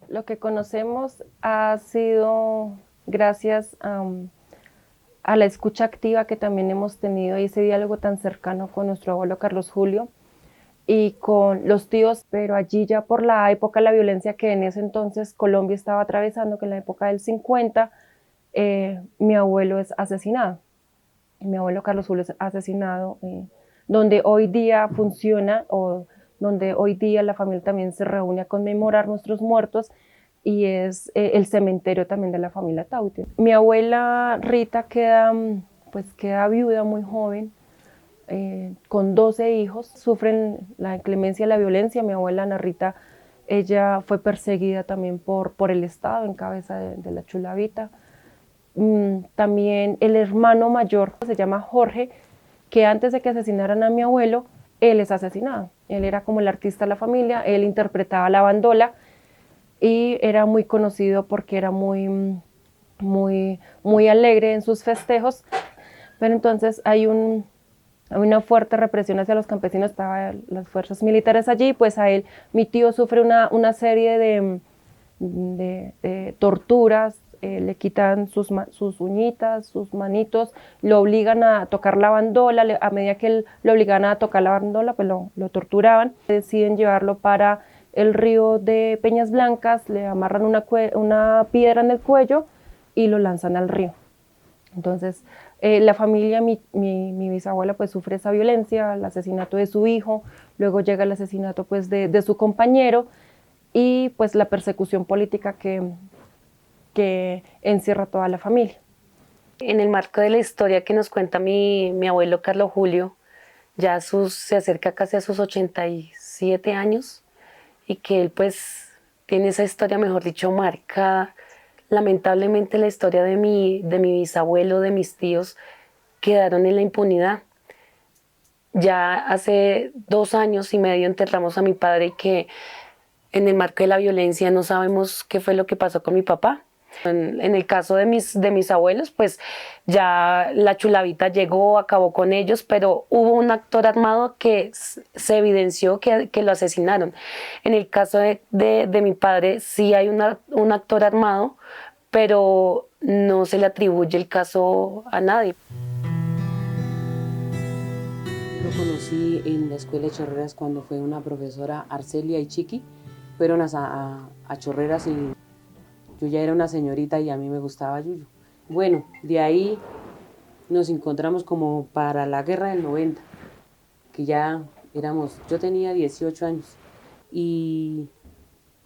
Lo que conocemos ha sido gracias a la escucha activa que también hemos tenido y ese diálogo tan cercano con nuestro abuelo Carlos Julio y con los tíos, pero allí ya por la época de la violencia que en ese entonces Colombia estaba atravesando, que en la época del 50, mi abuelo es asesinado. Mi abuelo Carlos Julio es asesinado, donde hoy día funciona o donde hoy día la familia también se reúne a conmemorar nuestros muertos y es el cementerio también de la familia Tauti. Mi abuela Rita pues queda viuda muy joven, con 12 hijos, sufren la inclemencia y la violencia. Mi abuela Ana Rita, ella fue perseguida también por el Estado en cabeza de la Chulavita. También el hermano mayor se llama Jorge, que antes de que asesinaran a mi abuelo, él es asesinado. Él era como el artista de la familia, él interpretaba la bandola y era muy conocido porque era muy alegre en sus festejos, pero entonces hay una fuerte represión hacia los campesinos, estaban las fuerzas militares allí, pues a él, mi tío sufre una serie de torturas, le quitan sus uñitas, sus manitos, lo obligan a tocar la bandola, a medida que lo obligan a tocar la bandola, pues lo torturaban. Deciden llevarlo para el río de Peñas Blancas, le amarran una piedra en el cuello y lo lanzan al río. Entonces, la familia, mi bisabuela, pues sufre esa violencia, el asesinato de su hijo, luego llega el asesinato pues de su compañero y pues la persecución política que encierra toda la familia. En el marco de la historia que nos cuenta mi abuelo Carlos Julio, se acerca casi a sus 87 años y que él pues tiene esa historia, mejor dicho, marcada. Lamentablemente la historia de mi bisabuelo, de mis tíos, quedaron en la impunidad. Ya hace 2 años y medio enterramos a mi padre, que en el marco de la violencia no sabemos qué fue lo que pasó con mi papá. En el caso de mis abuelos, pues ya la Chulavita llegó, acabó con ellos, pero hubo un actor armado que se evidenció que lo asesinaron. En el caso de mi padre, sí hay un actor armado, pero no se le atribuye el caso a nadie. Lo conocí en la escuela de Chorreras cuando fue una profesora, Arcelia y Chiqui, fueron a Chorreras y yo ya era una señorita y a mí me gustaba Yuyo. Bueno, de ahí nos encontramos como para la guerra del 90, que ya yo tenía 18 años y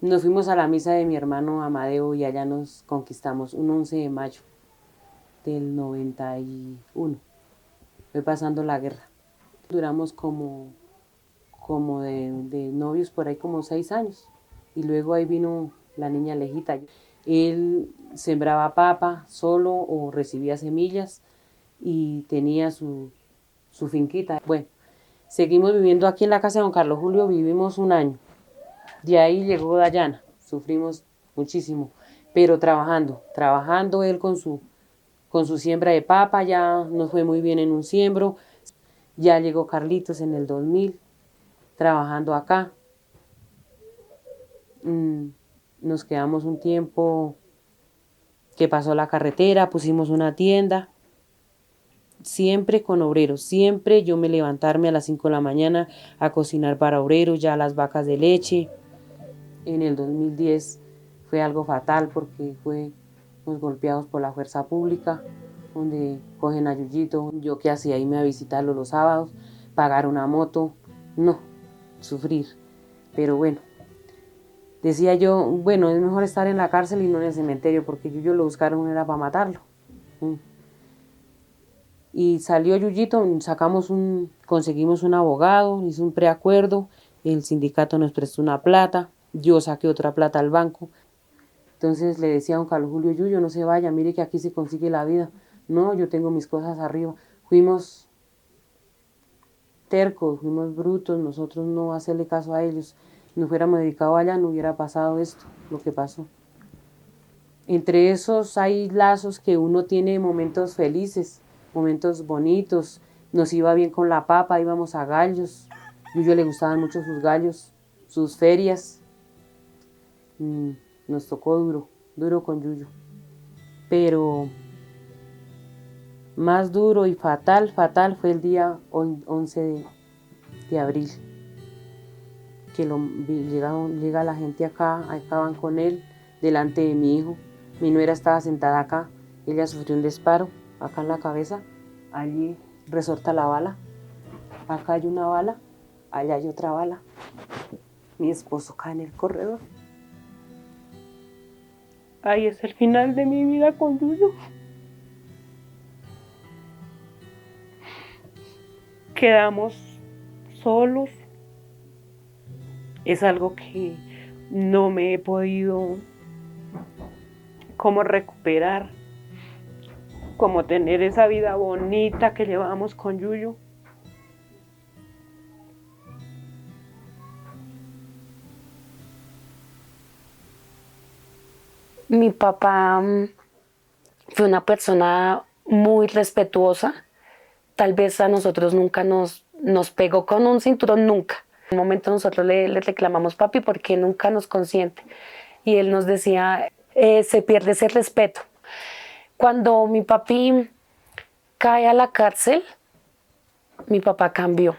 nos fuimos a la misa de mi hermano Amadeo y allá nos conquistamos un 11 de mayo del 91. Fue pasando la guerra. Duramos como de novios por ahí como 6 años. Y luego ahí vino la niña Lejita. Él sembraba papa solo o recibía semillas y tenía su finquita. Bueno, seguimos viviendo aquí en la casa de don Carlos Julio, vivimos un año. De ahí llegó Dayana, sufrimos muchísimo, pero trabajando él con su siembra de papa, ya nos fue muy bien en un siembro. Ya llegó Carlitos en el 2000, trabajando acá. Nos quedamos un tiempo que pasó la carretera, pusimos una tienda, siempre con obreros, siempre yo me levantarme a las 5 de la mañana a cocinar para obreros, ya las vacas de leche. En el 2010 fue algo fatal porque fuimos golpeados por la fuerza pública, donde cogen a Yuyito. Yo qué hacía, irme a visitarlo los sábados, pagar una moto, no, sufrir. Pero bueno, decía yo, bueno, es mejor estar en la cárcel y no en el cementerio, porque Yuyo lo buscaron era para matarlo. Y salió Yuyito, conseguimos un abogado, hizo un preacuerdo, el sindicato nos prestó una plata, yo saqué otra plata al banco. Entonces le decía a don Carlos Julio, Yuyo, no se vaya, mire que aquí se consigue la vida. No, yo tengo mis cosas arriba. Fuimos tercos, fuimos brutos, nosotros no hacerle caso a ellos. Nos hubiéramos dedicado allá, no hubiera pasado esto, lo que pasó. Entre esos hay lazos que uno tiene momentos felices, momentos bonitos. Nos iba bien con la papa, íbamos a gallos. Yuyo le gustaban mucho sus gallos, sus ferias. nos tocó duro, duro con Yuyu. Pero más duro y fatal, fatal fue el día 11 de abril, que llega la gente acá, acaban con él, delante de mi hijo. Mi nuera estaba sentada acá, ella sufrió un disparo, acá en la cabeza, allí resorta la bala, acá hay una bala, allá hay otra bala. Mi esposo cae en el corredor. Ahí es el final de mi vida con Yuyu. Quedamos solos. Es algo que no me he podido como recuperar, como tener esa vida bonita que llevamos con Yuyu. Mi papá fue una persona muy respetuosa. Tal vez a nosotros nunca nos pegó con un cinturón, nunca. En un momento nosotros le reclamamos, papi, ¿por qué nunca nos consiente? Y él nos decía, se pierde ese respeto. Cuando mi papi cae a la cárcel, mi papá cambió.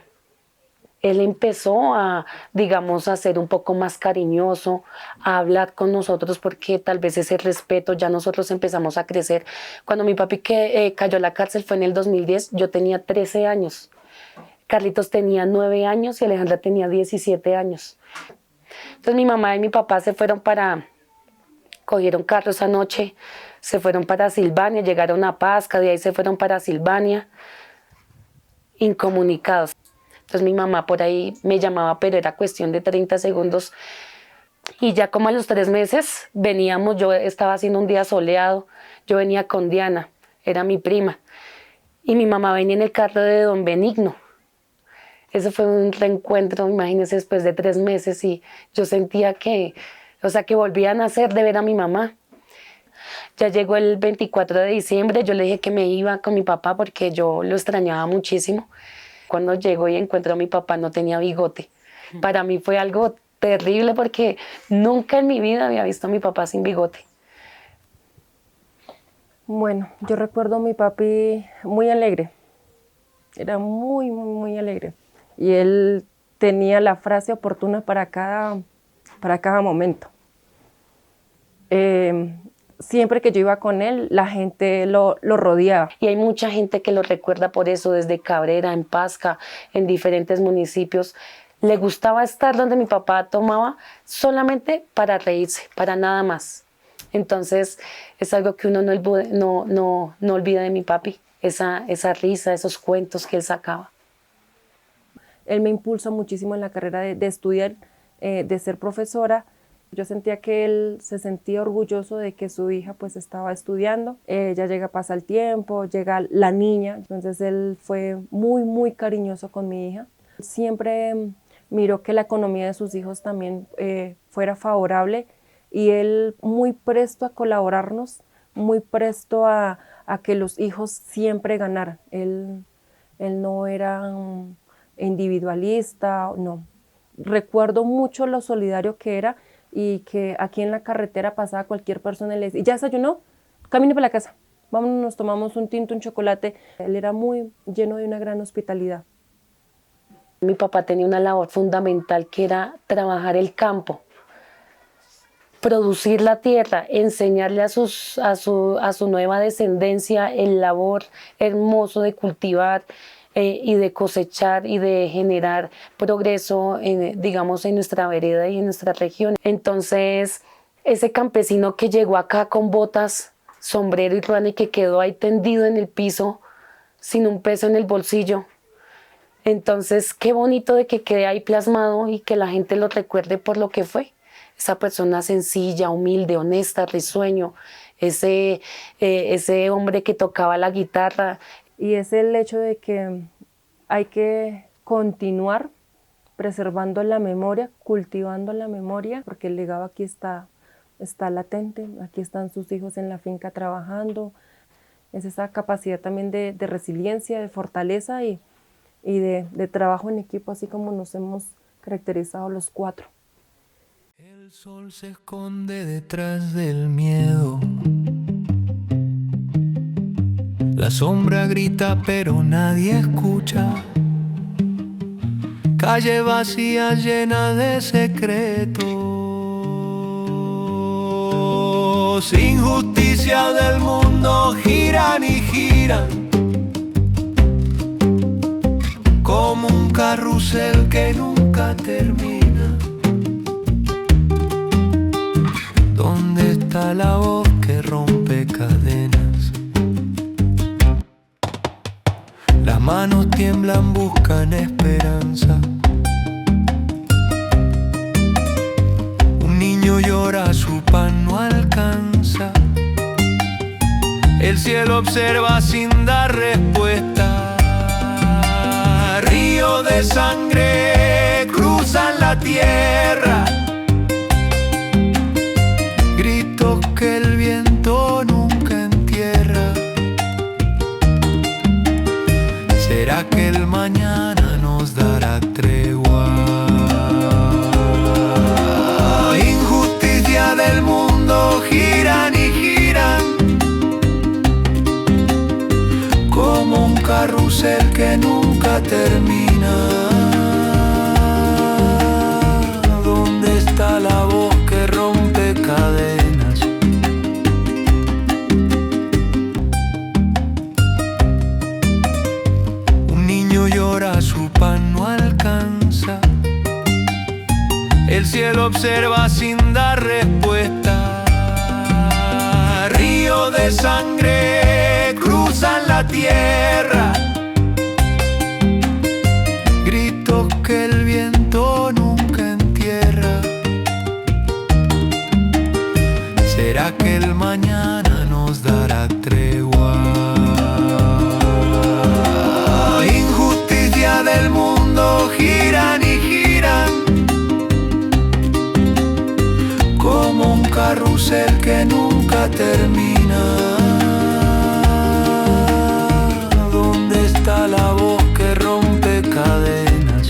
Él empezó a, digamos, a ser un poco más cariñoso, a hablar con nosotros porque tal vez ese respeto, ya nosotros empezamos a crecer. Cuando mi papi cayó a la cárcel fue en el 2010, yo tenía 13 años. Carlitos tenía 9 años y Alejandra tenía 17 años. Entonces mi mamá y mi papá cogieron carro esa noche, se fueron para Silvania, llegaron a Pasca, de ahí se fueron para Silvania, incomunicados. Entonces mi mamá por ahí me llamaba, pero era cuestión de 30 segundos. Y ya como a los 3 meses veníamos, yo estaba haciendo un día soleado, yo venía con Diana, era mi prima. Y mi mamá venía en el carro de don Benigno. Ese fue un reencuentro, imagínense, después de 3 meses y yo sentía que volvía a nacer de ver a mi mamá. Ya llegó el 24 de diciembre, yo le dije que me iba con mi papá porque yo lo extrañaba muchísimo. Cuando llego y encuentro a mi papá no tenía bigote. Para mí fue algo terrible porque nunca en mi vida había visto a mi papá sin bigote. Bueno, yo recuerdo a mi papi muy alegre. Era muy, muy, muy alegre. Y él tenía la frase oportuna para cada momento. Siempre que yo iba con él, la gente lo rodeaba. Y hay mucha gente que lo recuerda por eso, desde Cabrera, en Pasca, en diferentes municipios. Le gustaba estar donde mi papá tomaba solamente para reírse, para nada más. Entonces es algo que uno no olvida de mi papi, esa risa, esos cuentos que él sacaba. Él me impulsó muchísimo en la carrera de estudiar, de ser profesora. Yo sentía que él se sentía orgulloso de que su hija pues estaba estudiando. Ya llega, pasa el tiempo, llega la niña, entonces él fue muy, muy cariñoso con mi hija. Siempre miró que la economía de sus hijos también fuera favorable y él muy presto a colaborarnos, muy presto a que los hijos siempre ganaran. Él no era individualista, no. Recuerdo mucho lo solidario que era y que aquí en la carretera pasaba cualquier persona y le decía, ¿ya desayunó? Camine para la casa, vámonos, nos tomamos un tinto, un chocolate. Él era muy lleno de una gran hospitalidad. Mi papá tenía una labor fundamental que era trabajar el campo, producir la tierra, enseñarle a su nueva descendencia el labor hermoso de cultivar y de cosechar y de generar progreso, digamos, en nuestra vereda y en nuestra región. Entonces, ese campesino que llegó acá con botas, sombrero y ruana y que quedó ahí tendido en el piso sin un peso en el bolsillo. Entonces, qué bonito de que quede ahí plasmado y que la gente lo recuerde por lo que fue. Esa persona sencilla, humilde, honesta, risueño, ese hombre que tocaba la guitarra. Y es el hecho de que hay que continuar preservando la memoria, cultivando la memoria, porque el legado aquí está latente, aquí están sus hijos en la finca trabajando. Es esa capacidad también de resiliencia, de fortaleza y de trabajo en equipo, así como nos hemos caracterizado los 4. El sol se esconde detrás del miedo. La sombra grita pero nadie escucha. Calle vacía llena de secretos. Injusticia del mundo giran y giran como un carrusel que nunca termina. ¿Dónde está la voz que rompe cadenas? Las manos tiemblan, buscan esperanza. Un niño llora, su pan no alcanza. El cielo observa sin dar respuesta. Río de sangre cruzan la tierra. Gritos que el viento nunca entierra. ¿Será que el mañana nos dará tregua? Injusticia del mundo giran y giran como un carrusel que nunca termina. ¿Dónde está la voz que rompe cadenas? Un niño llora, su pan no alcanza. El cielo observa sin dar respuesta. Río de sangre cruzan la tierra. Gritos que el viento nunca entierra. ¿Será que el mañana nos dará tregua? Injusticia del mundo giran y giran como un carrusel que nunca termina. ¿Dónde está la voz que rompe cadenas?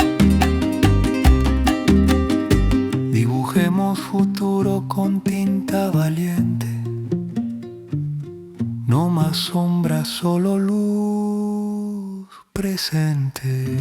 Dibujemos futuro con tinta valiente. No más sombra, solo luz presente.